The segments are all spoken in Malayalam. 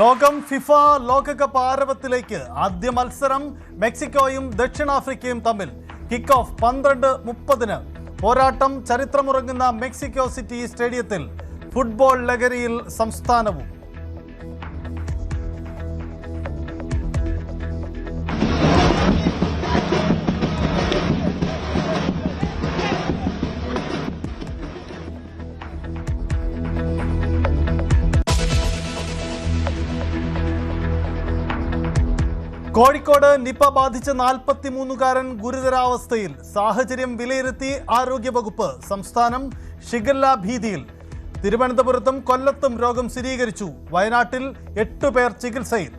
ലോകം ഫിഫ ലോകകപ്പ് ആരവത്തിലേക്ക് ആദ്യ മത്സരം മെക്സിക്കോയും ദക്ഷിണാഫ്രിക്കയും തമ്മിൽ കിക്ക് ഓഫ് 12:30 പോരാട്ടം ചരിത്രമുറങ്ങുന്ന മെക്സിക്കോ സിറ്റി സ്റ്റേഡിയത്തിൽ ഫുട്ബോൾ ലഹരിയിൽ സംസ്ഥാനവും. കോഴിക്കോട് നിപ ബാധിച്ച 43-കാരൻ ഗുരുതരാവസ്ഥയിൽ. സാഹചര്യം വിലയിരുത്തി ആരോഗ്യവകുപ്പ്. സംസ്ഥാനം ഷിഗല്ല ഭീതിയിൽ. തിരുവനന്തപുരത്തും കൊല്ലത്തും രോഗം സ്ഥിരീകരിച്ചു. വയനാട്ടിൽ 8 പേർ ചികിത്സയിൽ.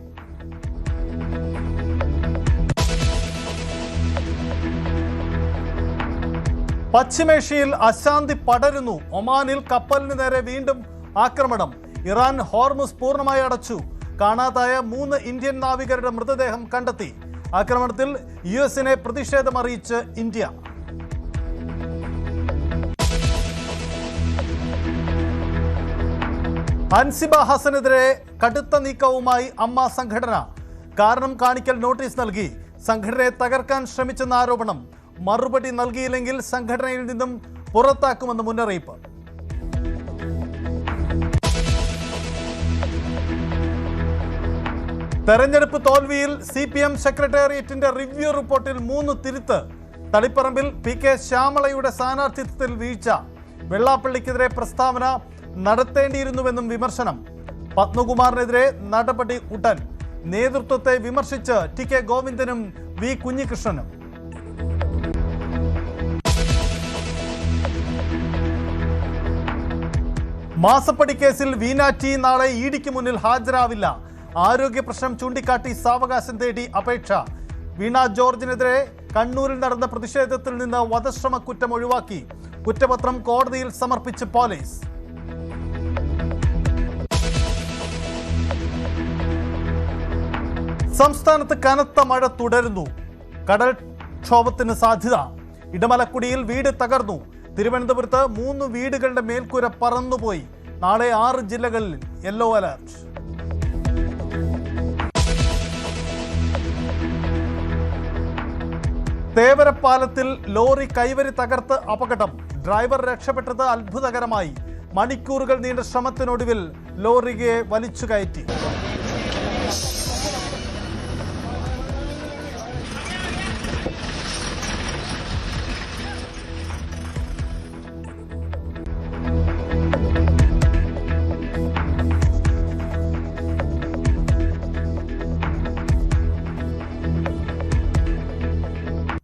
പശ്ചിമേഷ്യയിൽ അശാന്തി പടരുന്നു. ഒമാനിൽ കപ്പലിന് നേരെ വീണ്ടും ആക്രമണം. ഇറാൻ ഹോർമുസ് പൂർണ്ണമായി അടച്ചു. കാണാതായ 3 ഇന്ത്യൻ നാവികരുടെ മൃതദേഹം കണ്ടെത്തി. ആക്രമണത്തിൽ യുഎസിനെ പ്രതിഷേധമറിയിച്ച് ഇന്ത്യ. അൻസിബ ഹസനെതിരെ കടുത്ത നീക്കവുമായി അമ്മ സംഘടന. കാരണം കാണിക്കൽ നോട്ടീസ് നൽകി. സംഘടനയെ തകർക്കാൻ ശ്രമിച്ചെന്ന ആരോപണം. മറുപടി നൽകിയില്ലെങ്കിൽ സംഘടനയിൽ നിന്നും പുറത്താക്കുമെന്ന് മുന്നറിയിപ്പ്. തെരഞ്ഞെടുപ്പ് തോൽവിയിൽ CPM സെക്രട്ടേറിയറ്റിന്റെ റിവ്യൂ റിപ്പോർട്ടിൽ 3 തിരുത്ത്. തളിപ്പറമ്പിൽ PK ശ്യാമളയുടെ സ്ഥാനാർത്ഥിത്വത്തിൽ വീഴ്ച. വെള്ളാപ്പള്ളിക്കെതിരെ പ്രസ്താവന നടത്തേണ്ടിയിരുന്നുവെന്നും വിമർശനം. പത്മകുമാറിനെതിരെ നടപടി ഉടൻ. നേതൃത്വത്തെ വിമർശിച്ച് TK ഗോവിന്ദനും V കുഞ്ഞികൃഷ്ണനും. മാസപ്പടി കേസിൽ വീണ ടി നാളെ ഇഡിക്ക് മുന്നിൽ ഹാജരാവില്ല. ആരോഗ്യ പ്രശ്നം ചൂണ്ടിക്കാട്ടി സാവകാശം തേടി അപേക്ഷ. വീണ ജോർജിനെതിരെ കണ്ണൂരിൽ നടന്ന പ്രതിഷേധത്തിൽ നിന്ന് വധശ്രമ കുറ്റം ഒഴിവാക്കി. കുറ്റപത്രം കോടതിയിൽ സമർപ്പിച്ച് പോലീസ്. സംസ്ഥാനത്ത് കനത്ത മഴ തുടരുന്നു. കടൽക്ഷോഭത്തിന് സാധ്യത. ഇടമലക്കുടിയിൽ വീട് തകർന്നു. തിരുവനന്തപുരത്ത് 3 വീടുകളുടെ മേൽക്കൂര പറന്നുപോയി. നാളെ 6 ജില്ലകളിൽ യെല്ലോ അലർട്ട്. തേവരപ്പാലത്തിൽ ലോറി കൈവരി തകർത്ത് അപകടം. ഡ്രൈവർ രക്ഷപ്പെട്ടത് അത്ഭുതകരമായി. മണിക്കൂറുകൾ നീണ്ട ശ്രമത്തിനൊടുവിൽ ലോറിയെ വലിച്ചു കയറ്റി.